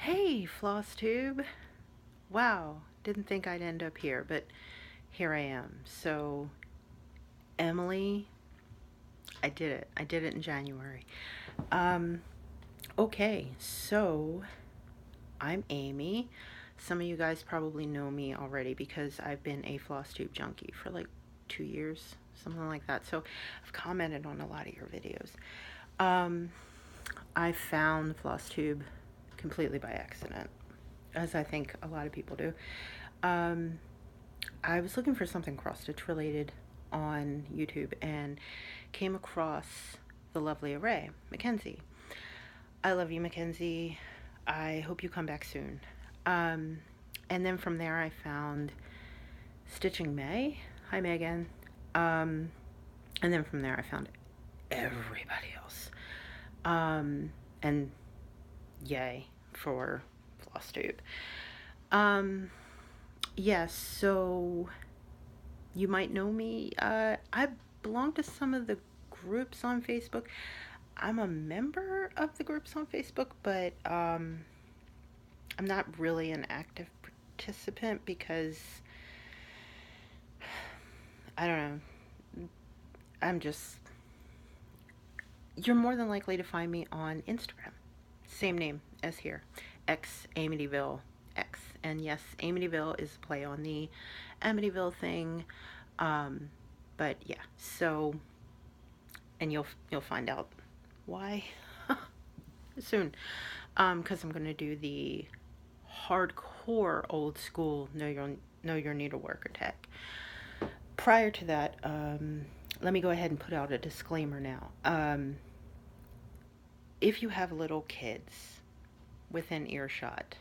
Hey, Flosstube. Wow, didn't think I'd end up here, but here I am. So, Emily, I did it. I did it in January. Um, okay, so I'm Amy. Some of you guys probably know me already because I've been a Flosstube junkie for like 2 years, something like that. So, I've commented on a lot of your videos. Um, I found Flosstube completely by accident, as I think a lot of people do. Um, I was looking for something cross stitch related on YouTube and came across the lovely array, Mackenzie. I love you, Mackenzie. I hope you come back soon. Um, and then from there, I found Stitching May. Hi, Megan. Um, and then from there, I found everybody else. And yay for Flosstube. Um, yes, so you might know me. I belong to some of the groups on Facebook. I'm a member of the groups on Facebook, but I'm not really an active participant because I don't know. I'm just. You're more than likely to find me on Instagram. Same name as here, X Amytiville X. And yes, Amytiville is a play on the Amytiville thing. Um, but yeah, so and you'll find out why soon. Because I'm gonna do the hardcore old school know your needlework or tech. Prior to that, let me go ahead and put out a disclaimer now. If you have little kids within earshot,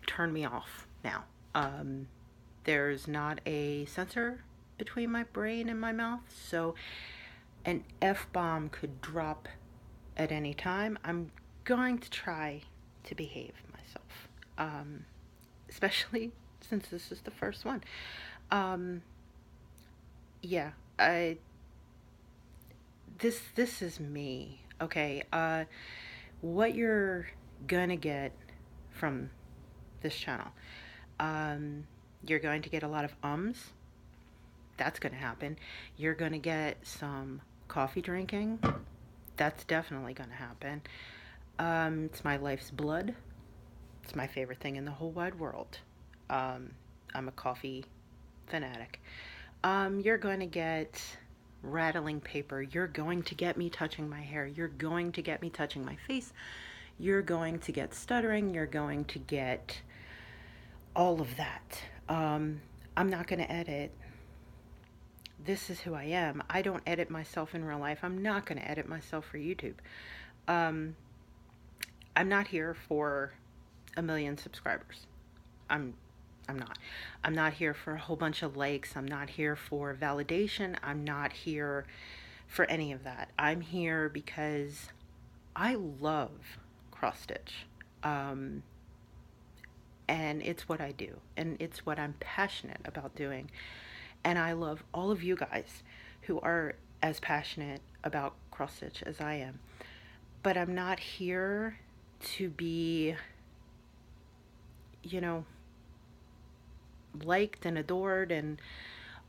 turn me off now. There's not a sensor between my brain and my mouth, so an F-bomb could drop at any time. I'm going to try to behave myself, especially since this is the first one. Um, yeah, I this is me. Okay, what you're gonna get from this channel, um, you're going to get a lot of ums. That's gonna happen. You're gonna get some coffee drinking. That's definitely gonna happen. It's my life's blood. It's my favorite thing in the whole wide world. Um, I'm a coffee fanatic. You're going to get rattling paper. You're going to get me touching my hair. You're going to get me touching my face. You're going to get stuttering. You're going to get all of that. I'm not going to edit. This is who I am. I don't edit myself in real life. I'm not going to edit myself for YouTube. Um, I'm not here for a million subscribers. I'm I'm not. I'm not here for a whole bunch of likes. I'm not here for validation. I'm not here for any of that. I'm here because I love cross stitch. Um, and it's what I do, and it's what I'm passionate about doing. And I love all of you guys who are as passionate about cross stitch as I am. But I'm not here to be, you know, liked and adored and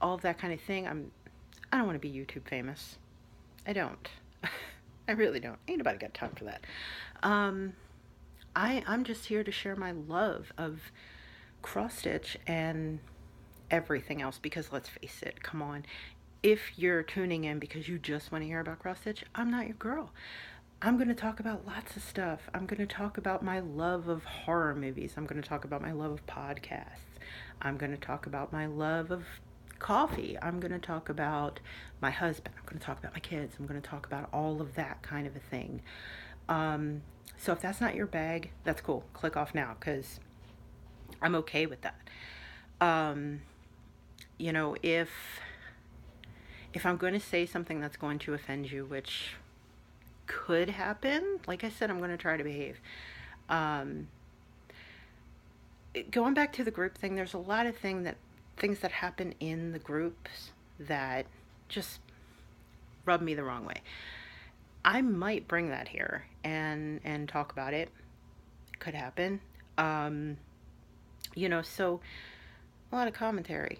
all of that kind of thing. I don't want to be YouTube famous. I don't. I really don't. Ain't nobody got time for that. Um, I'm just here to share my love of cross stitch and everything else because let's face it, come on. If you're tuning in because you just want to hear about cross stitch, I'm not your girl. I'm going to talk about lots of stuff. I'm going to talk about my love of horror movies. I'm going to talk about my love of podcasts. I'm going to talk about my love of coffee. I'm going to talk about my husband. I'm going to talk about my kids. I'm going to talk about all of that kind of a thing. So if that's not your bag, that's cool. Click off now because I'm okay with that. Um, if I'm going to say something that's going to offend you, which could happen, like I said, I'm going to try to behave. Um, Going back to the group thing, there's a lot of things that happen in the groups that just rub me the wrong way. I might bring that here and talk about it. could happen. Um, so a lot of commentary.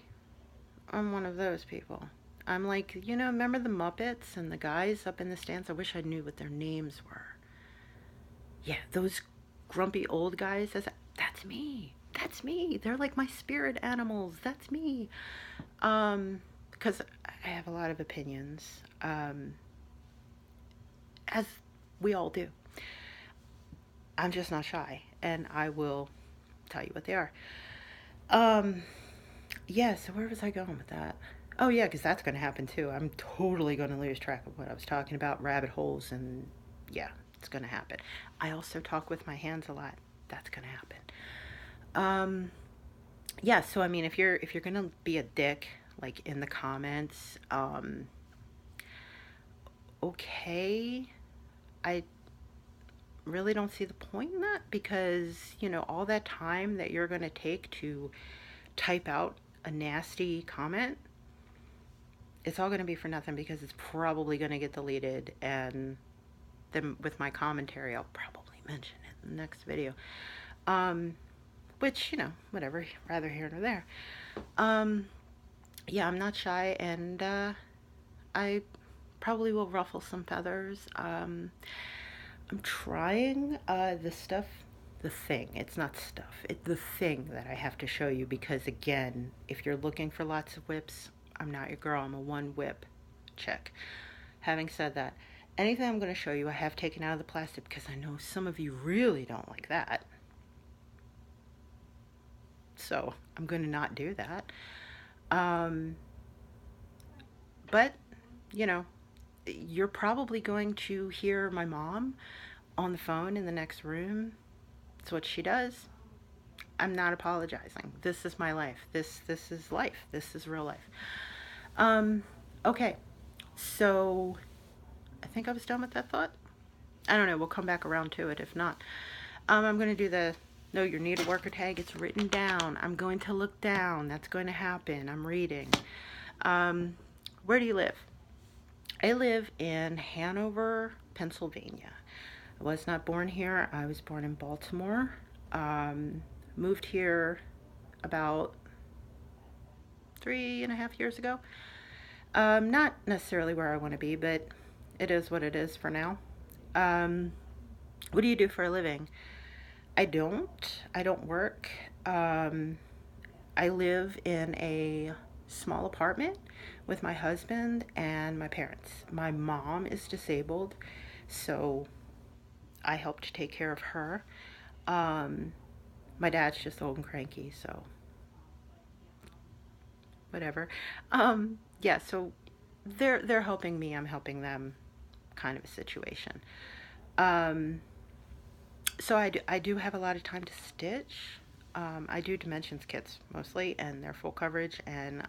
I'm one of those people. I'm like, remember the Muppets and the guys up in the stands? I wish I knew what their names were. Yeah, those grumpy old guys. That's me. That's me. They're like my spirit animals. That's me. Because I have a lot of opinions, as we all do. I'm just not shy, and I will tell you what they are. Um, yeah, so where was I going with that? Oh, yeah, because that's going to happen too. I'm totally going to lose track of what I was talking about, rabbit holes, and yeah, it's going to happen. I also talk with my hands a lot. That's going to happen. Um, yeah, so I mean, if you're going to be a dick, like in the comments, okay, I really don't see the point in that because, all that time that you're going to take to type out a nasty comment, it's all going to be for nothing because it's probably going to get deleted. And then with my commentary, I'll probably mention it in the next video. Which, whatever, rather here nor there. Um, yeah, I'm not shy, and I probably will ruffle some feathers. I'm trying the thing. It's not stuff. It's the thing that I have to show you because, again, if you're looking for lots of whips, I'm not your girl. I'm a one whip chick. Having said that, anything I'm going to show you, I have taken out of the plastic because I know some of you really don't like that. So I'm going to not do that. But, you know, you're probably going to hear my mom on the phone in the next room. It's what she does. I'm not apologizing. This is my life. This is life. This is real life. Um, okay. So I think I was done with that thought. I don't know. We'll come back around to it if not. I'm going to do the no, your needleworker tag. It's written down. I'm going to look down. That's going to happen. I'm reading. Where do you live? I live in Hanover, Pennsylvania. I was not born here. I was born in Baltimore. Moved here about 3.5 years ago. Not necessarily where I want to be, but it is what it is for now. What do you do for a living? I don't work. I live in a small apartment with my husband and my parents. My mom is disabled, so I help to take care of her. My dad's just old and cranky, so whatever. Yeah, so they're helping me, I'm helping them, kind of a situation. Um, so I do have a lot of time to stitch. I do dimensions kits mostly, and they're full coverage, and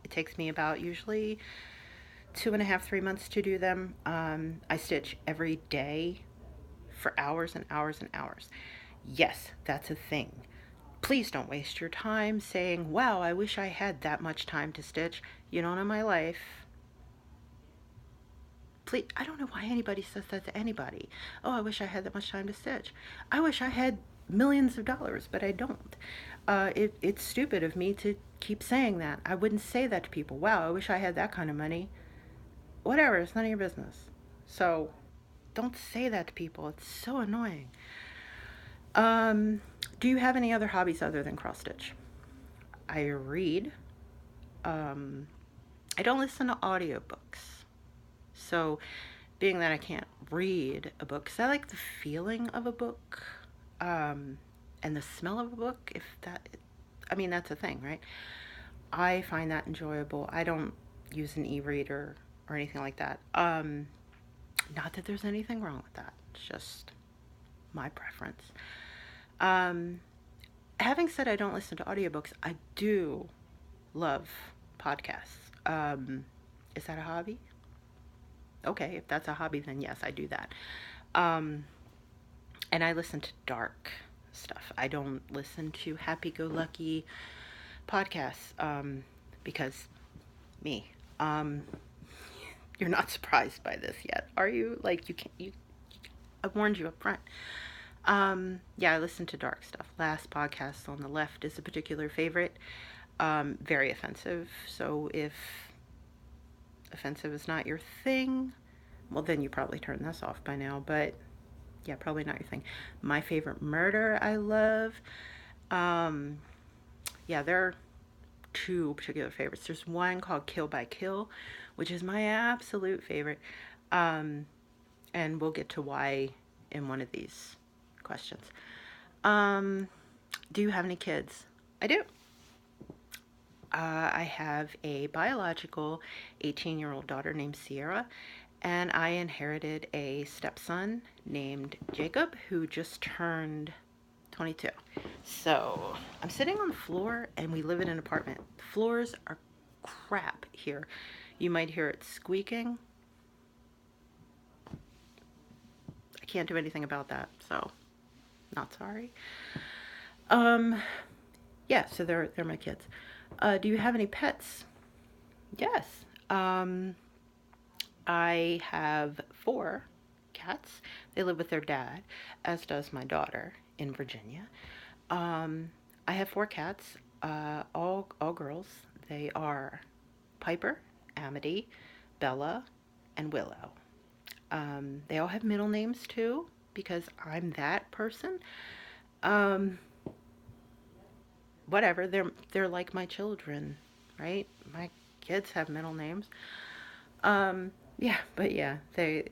it takes me about usually 2.5, 3 months to do them. I stitch every day for hours and hours and hours. Yes, that's a thing. Please don't waste your time saying, wow, I wish I had that much time to stitch. You don't know my life. Please, I don't know why anybody says that to anybody. Oh, I wish I had that much time to stitch. I wish I had millions of dollars, but I don't. It's stupid of me to keep saying that. I wouldn't say that to people. Wow, I wish I had that kind of money. Whatever, it's none of your business. So don't say that to people. It's so annoying. Um, do you have any other hobbies other than cross stitch? I read. Um, I don't listen to audiobooks. So, being that I can't read a book, because I like the feeling of a book, and the smell of a book, if that, I mean, that's a thing, right? I find that enjoyable. I don't use an e-reader or anything like that. Not that there's anything wrong with that. It's just my preference. Um, Having said I don't listen to audiobooks, I do love podcasts. Is that a hobby? Okay, if that's a hobby, then yes, I do that. Um, and I listen to dark stuff. I don't listen to happy-go-lucky podcasts because me. You're not surprised by this yet, are you? Like you can't. I warned you up front. Yeah, I listen to dark stuff. Last podcast on the left is a particular favorite. Very offensive. So if offensive is not your thing, well, then you probably turn this off by now. But yeah, probably not your thing. My favorite murder, I love. Um, yeah, there are two particular favorites. There's one called Kill by Kill, which is my absolute favorite. Um, and we'll get to why in one of these questions. Um, do you have any kids? I do. I have a biological 18-year-old daughter named Sierra, and I inherited a stepson named Jacob who just turned 22. So I'm sitting on the floor, and we live in an apartment. The floors are crap here. You might hear it squeaking. I can't do anything about that, so not sorry. Um, yeah, so they're my kids. Do you have any pets? Yes. Um, I have four cats. They live with their dad, as does my daughter in Virginia. I have four cats, all girls. They are Piper, Amity, Bella, and Willow. They all have middle names too, because I'm that person. Um, Whatever, they're like my children, right? My kids have middle names. Yeah, but yeah, they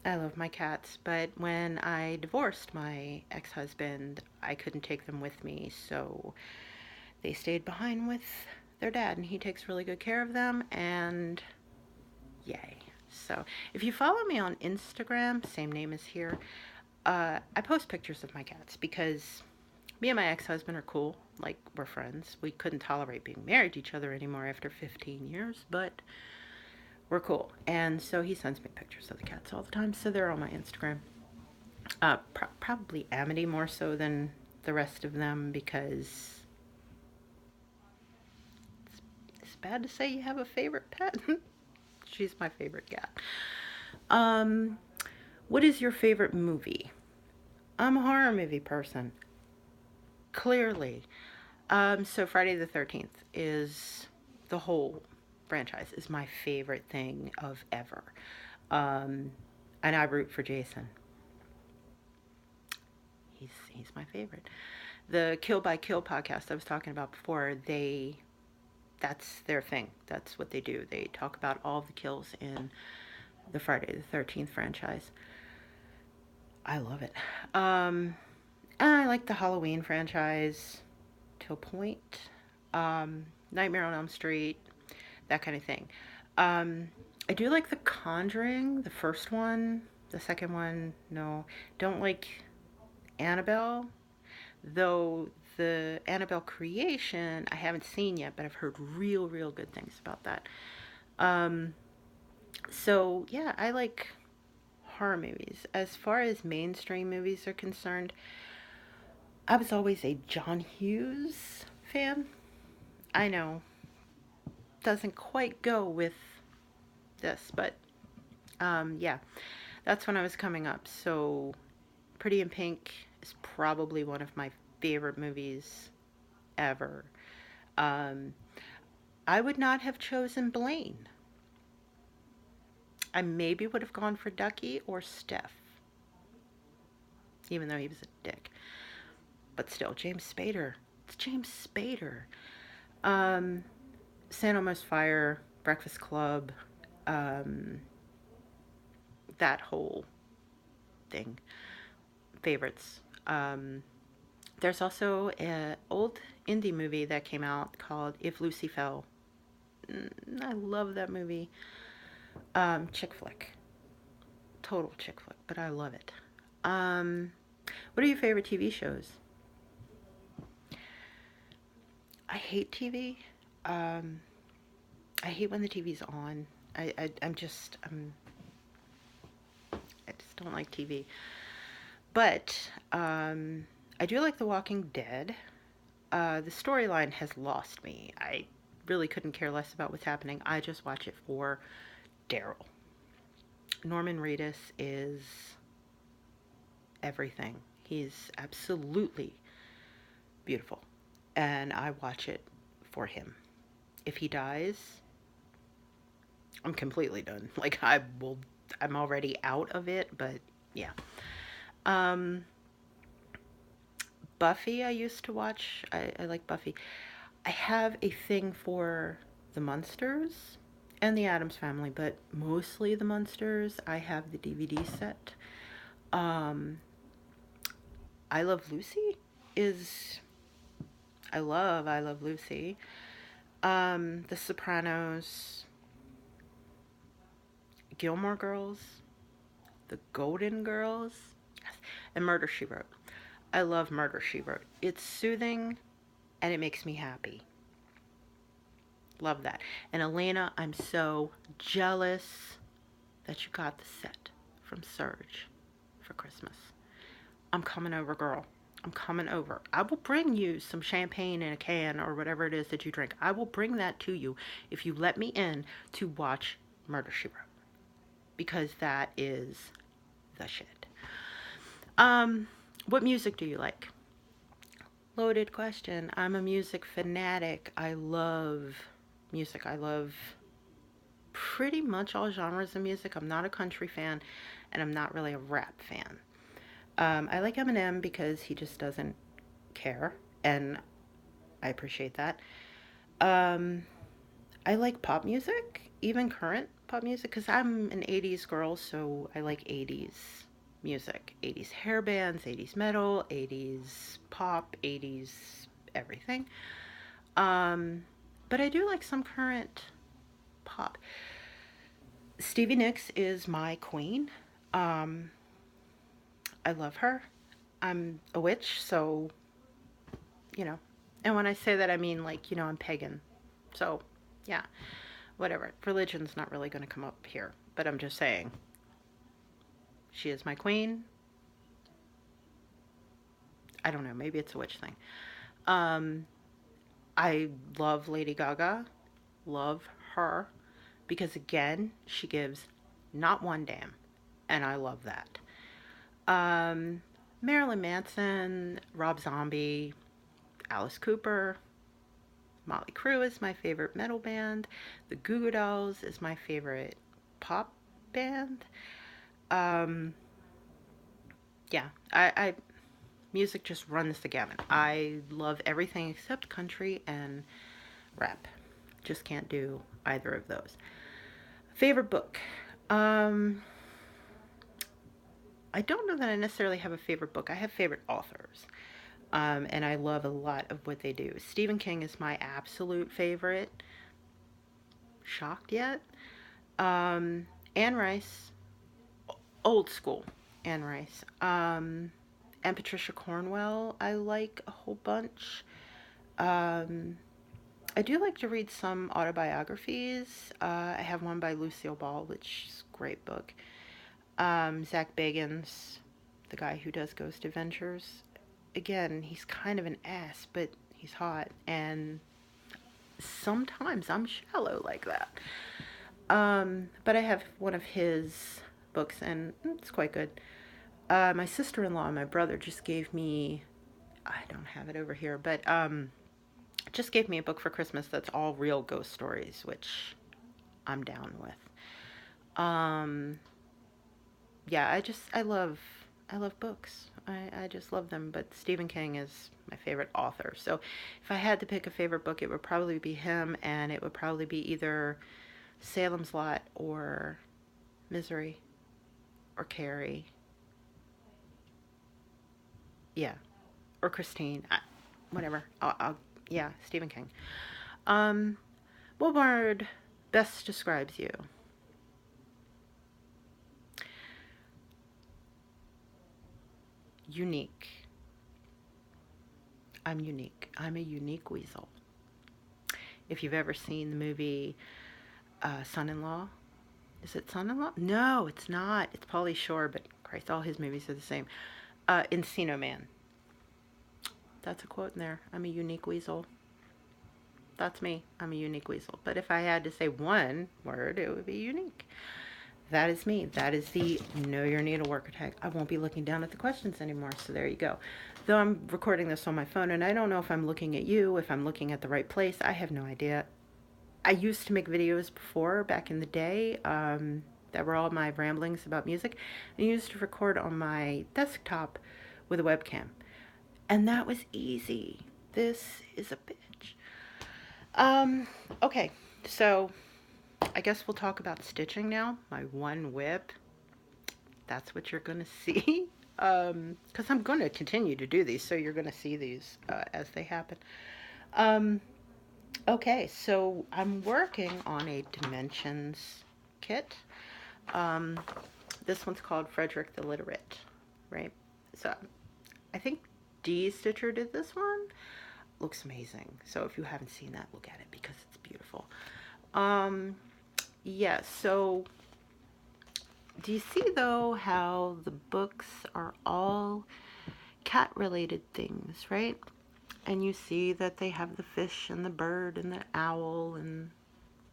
I love my cats, but when I divorced my ex-husband, I couldn't take them with me, so they stayed behind with their dad, and he takes really good care of them, and yay. So, if you follow me on Instagram, same name as here, I post pictures of my cats because me and my ex-husband are cool. Like, we're friends. We couldn't tolerate being married to each other anymore after 15 years, but we're cool. And so he sends me pictures of the cats all the time, so they're on my Instagram. Probably Amity more so than the rest of them because it's bad to say you have a favorite pet. She's my favorite cat. Um, what is your favorite movie? I'm a horror movie person. Clearly. So Friday the 13th is the whole franchise is my favorite thing of ever. Um, and I root for Jason. He's my favorite. The Kill by Kill podcast I was talking about before, that's their thing. That's what they do. They talk about all of the kills in the Friday the 13th franchise. I love it. I like the Halloween franchise to a point. Nightmare on Elm Street, that kind of thing. I do like The Conjuring, the first one. The second one, no. Don't like Annabelle, though the Annabelle creation I haven't seen yet, but I've heard real good things about that. Um, so yeah, I like horror movies. As far as mainstream movies are concerned, I was always a John Hughes fan. I know, doesn't quite go with this, but yeah, that's when I was coming up. So Pretty in Pink is probably one of my favorite movies ever. Um, I would not have chosen Blaine. I maybe would have gone for Ducky or Steph, even though he was a dick. But still, James Spader. It's James Spader. Um, San Almost Fire, Breakfast Club, um, that whole thing. Favorites. There's also an old indie movie that came out called If Lucy Fell. I love that movie. Chick flick. Total chick flick, but I love it. What are your favorite TV shows? I hate TV. Um, I hate when the TV's on. I just don't like TV. But I do like The Walking Dead. The storyline has lost me. I really couldn't care less about what's happening. I just watch it for Daryl. Norman Reedus is everything. He's absolutely beautiful, and I watch it for him. If he dies, I'm completely done. Like I'm already out of it, but yeah. Um, Buffy, I used to watch. I like Buffy. I have a thing for the Munsters and the Addams Family, but mostly the Munsters. I have the DVD set. Um, I Love Lucy is I Love Lucy. The Sopranos, Gilmore Girls, The Golden Girls, yes, and Murder She Wrote. I love Murder She Wrote. It's soothing and it makes me happy. Love that. And Elena, I'm so jealous that you got the set from Surge for Christmas. I'm coming over, girl. I'm coming over. I will bring you some champagne in a can or whatever it is that you drink. I will bring that to you if you let me in to watch Murder She Wrote, because that is the shit. What music do you like? Loaded question. I'm a music fanatic. I love music. I love pretty much all genres of music. I'm not a country fan, and I'm not really a rap fan. I like Eminem because he just doesn't care, and I appreciate that. Um, I like pop music, even current pop music, because I'm an 80s girl, so I like 80s music. 80s hair bands, 80s metal, 80s pop, 80s everything. Um, but I do like some current pop. Stevie Nicks is my queen. Um, I love her. I'm a witch, so, you know. And when I say that, I mean, like, I'm pagan. So, yeah, whatever. Religion's not really going to come up here, but I'm just saying. She is my queen. I don't know, maybe it's a witch thing. Um, I love Lady Gaga. Love her. Because, again, she gives not one damn. And I love that. Um, Marilyn Manson, Rob Zombie, Alice Cooper, Motley Crue is my favorite metal band. The Goo Goo Dolls is my favorite pop band. Um, yeah, I music just runs the gamut. I love everything except country and rap. Just can't do either of those. Favorite book. Um, I don't know that I necessarily have a favorite book. I have favorite authors. And I love a lot of what they do. Stephen King is my absolute favorite. Shocked yet? Um, Anne Rice, old school Anne Rice. And Patricia Cornwell, I like a whole bunch. Um, I do like to read some autobiographies. I have one by Lucille Ball, which is a great book. Zach Bagans, the guy who does Ghost Adventures. Again, he's kind of an ass, but he's hot, and sometimes I'm shallow like that. But I have one of his books, and it's quite good. My sister-in-law and my brother just gave me, I don't have it over here, but just gave me a book for Christmas that's all real ghost stories, which I'm down with. Um, yeah, I love books. I just love them, but Stephen King is my favorite author. So if I had to pick a favorite book, it would probably be him, and it would probably be either Salem's Lot or Misery or Carrie. Yeah, or Christine. Whatever. Yeah, Stephen King. Um, what word best describes you? Unique. I'm unique. I'm a unique weasel. If you've ever seen the movie Son-in-Law, is it Son-in-Law? No, it's not. It's Pauly Shore, but Christ, all his movies are the same. Encino Man. That's a quote in there. I'm a unique weasel. That's me. I'm a unique weasel. But if I had to say one word, it would be unique. That is me. That is the Know Your Needleworker tag. I won't be looking down at the questions anymore, so there you go. Though I'm recording this on my phone, and I don't know if I'm looking at you, if I'm looking at the right place. I have no idea. I used to make videos before, back in the day, that were all my ramblings about music. I used to record on my desktop with a webcam. And that was easy. This is a bitch. Okay, so I guess we'll talk about stitching now. My one whip. That's what you're gonna see. Because I'm gonna continue to do these, so you're gonna see these as they happen. Um, okay, so I'm working on a dimensions kit. Um, this one's called Frederick the Literate, right? So I think D Stitcher did this one. Looks amazing. So if you haven't seen that, look at it because it's beautiful. Yeah, so do you see though how the books are all cat related things, right? And you see that they have the fish and the bird and the owl, and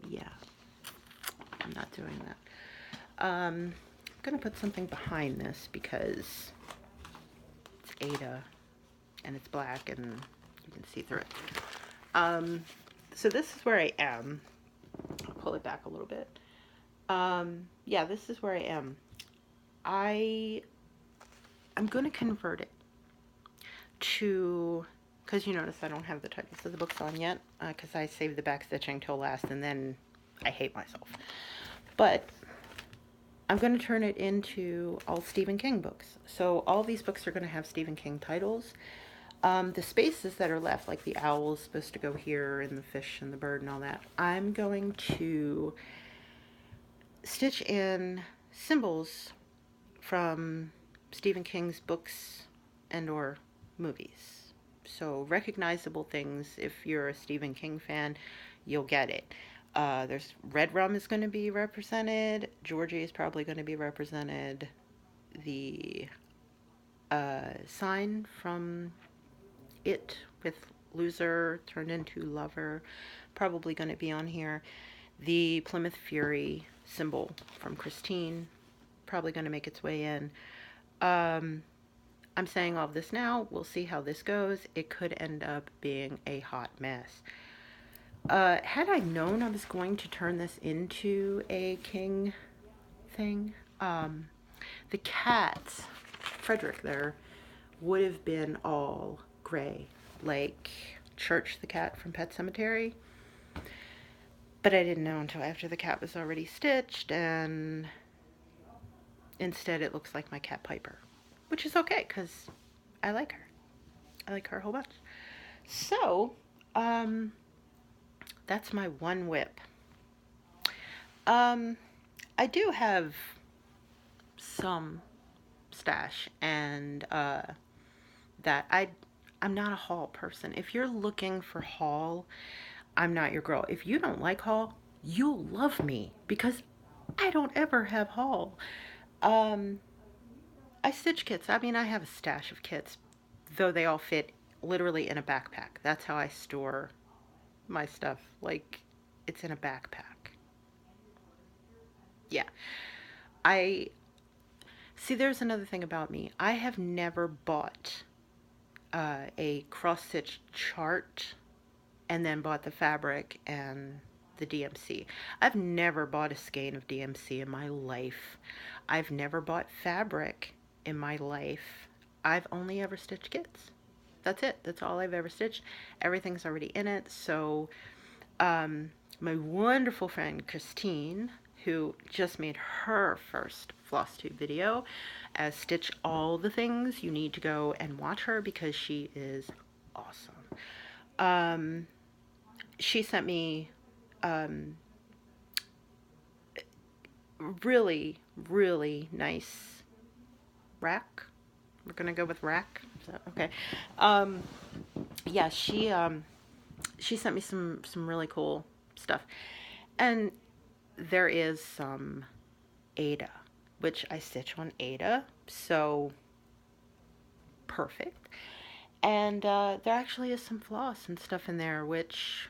yeah, I'm not doing that. I'm gonna put something behind this because it's Ada and it's black and you can see through it. So this is where I am. I'll pull it back a little bit. Yeah, this is where I am. I'm going to convert it to, because you notice I don't have the titles of the books on yet, because I saved the back stitching till last, and then I hate myself. But I'm going to turn it into all Stephen King books. So all these books are going to have Stephen King titles. The spaces that are left, like the owl is supposed to go here, and the fish and the bird and all that, I'm going to stitch in symbols from Stephen King's books and or movies. So recognizable things. If you're a Stephen King fan, you'll get it. There's Red Rum is going to be represented. Georgie is probably going to be represented. The sign from It with loser turned into lover, probably going to be on here. The Plymouth Fury symbol from Christine, probably going to make its way in. I'm saying all of this now. We'll see how this goes. It could end up being a hot mess. Had I known I was going to turn this into a King thing, the cats, Frederick there, would have been all gray, like Church the cat from Pet Sematary. But I didn't know until after the cat was already stitched, and instead it looks like my cat Piper, which is okay because I like her. I like her a whole bunch. So, that's my one whip. I do have some stash, and that I'm not a haul person. If you're looking for haul, I'm not your girl. If you don't like haul, you'll love me because I don't ever have haul. I stitch kits. I mean, I have a stash of kits, though they all fit literally in a backpack. That's how I store my stuff. Like, it's in a backpack. Yeah. I see, there's another thing about me. I have never bought a cross stitch chart and then bought the fabric and the DMC. I've never bought a skein of DMC in my life. I've never bought fabric in my life. I've only ever stitched kits. That's it. That's all I've ever stitched. Everything's already in it. So my wonderful friend Christine, who just made her first Flosstube video, as Stitch All the Things, you need to go and watch her because she is awesome. She sent me really, really nice rack. We're gonna go with rack. So, okay. Yeah, she sent me some really cool stuff, and there is some Ada, which I stitch on Ada, so perfect. And there actually is some floss and stuff in there, which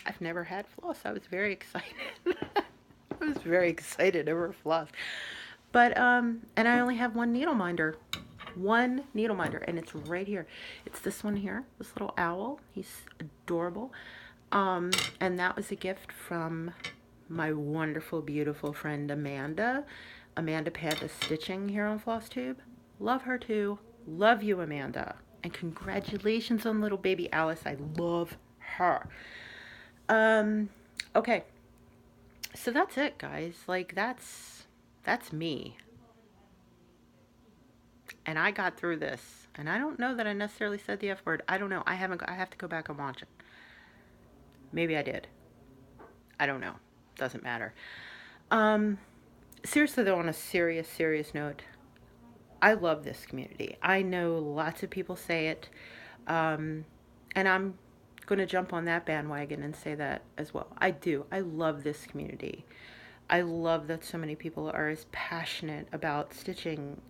I've never had floss. I was very excited. I was very excited over floss. But and I only have one needle minder. One needle minder, and it's right here. It's this one here, this little owl. He's adorable. And that was a gift from my wonderful, beautiful friend Amanda. Amanda Panda Stitching here on Flosstube. Love her too. Love you, Amanda. And congratulations on little baby Alice. I love her. Okay. So that's it, guys. Like that's me. And I got through this. And I don't know that I necessarily said the F word. I don't know. I have to go back and watch it. Maybe I did. I don't know. Doesn't matter. Seriously though, on a serious note, I love this community. I know lots of people say it. And I'm going to jump on that bandwagon and say that as well. I do. I love this community. I love that so many people are as passionate about stitching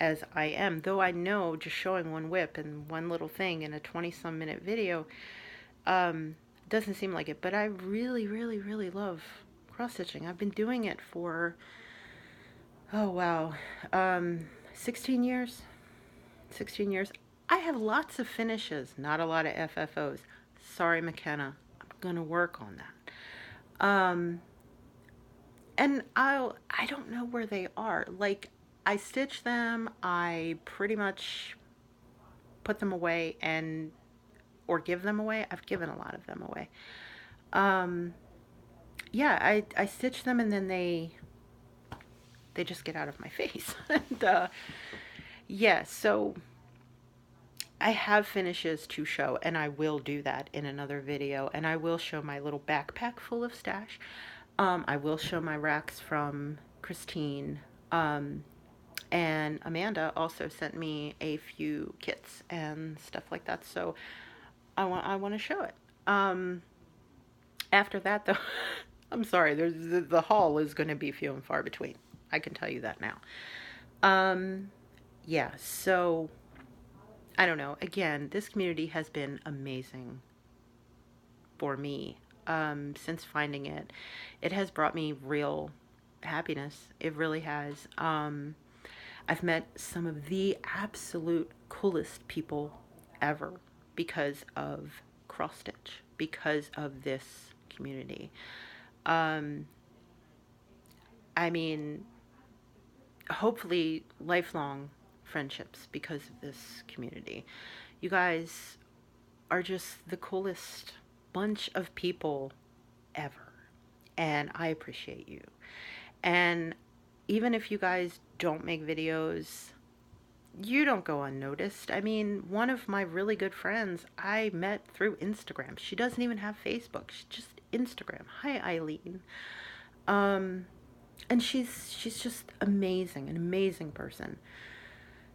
as I am, though I know just showing one whip and one little thing in a 20-some minute video doesn't seem like it, but I really love cross stitching. I've been doing it for, oh wow, 16 years. 16 years. I have lots of finishes, not a lot of FFOs. Sorry, McKenna. I'm gonna work on that. And I don't know where they are. Like, I stitch them, I pretty much put them away or give them away. I've given a lot of them away. Yeah, I stitch them and then they just get out of my face. And yeah, so I have finishes to show, and I will do that in another video, and I will show my little backpack full of stash. I will show my racks from Christine, and Amanda also sent me a few kits and stuff like that, so I want to show it. After that, though, I'm sorry, the haul is going to be few and far between. I can tell you that now. Yeah, so I don't know. Again, this community has been amazing for me since finding it. It has brought me real happiness. It really has. I've met some of the absolute coolest people ever because of cross stitch, because of this community. I mean, hopefully lifelong friendships because of this community. You guys are just the coolest bunch of people ever, and I appreciate you. And even if you guys don't make videos, you don't go unnoticed. I mean, one of my really good friends I met through Instagram. She doesn't even have Facebook. She's just Instagram. Hi, Eileen. And she's just amazing, an amazing person.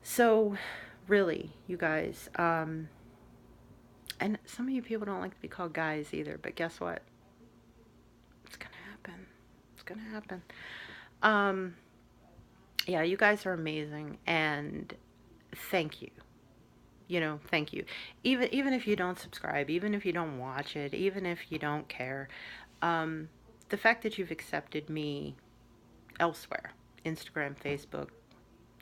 So really, you guys, and some of you people don't like to be called guys either, but guess what? It's gonna happen. It's gonna happen. Yeah, you guys are amazing, and thank you. You know, thank you. Even if you don't subscribe, even if you don't watch it, even if you don't care, the fact that you've accepted me elsewhere, Instagram, Facebook,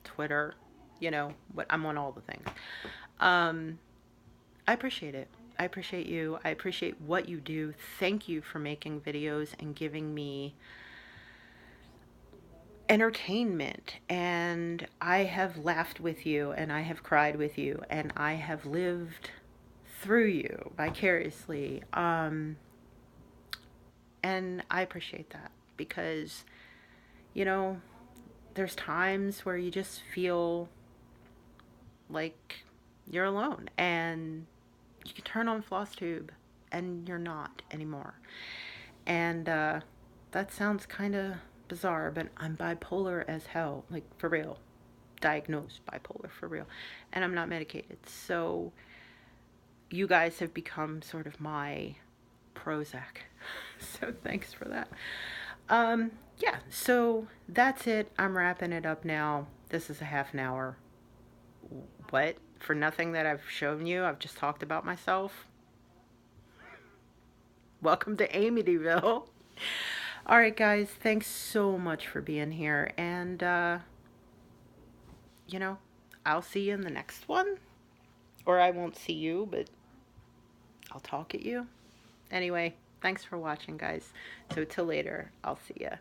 Twitter, you know, what I'm on all the things. I appreciate it. I appreciate you. I appreciate what you do. Thank you for making videos and giving me entertainment. And I have laughed with you, and I have cried with you, and I have lived through you vicariously. And I appreciate that because, you know, there's times where you just feel like you're alone, and you can turn on Flosstube and you're not anymore. And that sounds kind of bizarre, but I'm bipolar as hell, like for real, diagnosed bipolar for real, and I'm not medicated. So you guys have become sort of my Prozac. So thanks for that. Yeah, so that's it. I'm wrapping it up now. This is a half an hour. What? For nothing that I've shown you? I've just talked about myself. Welcome to Amytiville. All right, guys, thanks so much for being here. And, you know, I'll see you in the next one. Or I won't see you, but I'll talk at you. Anyway, thanks for watching, guys. So till later, I'll see ya.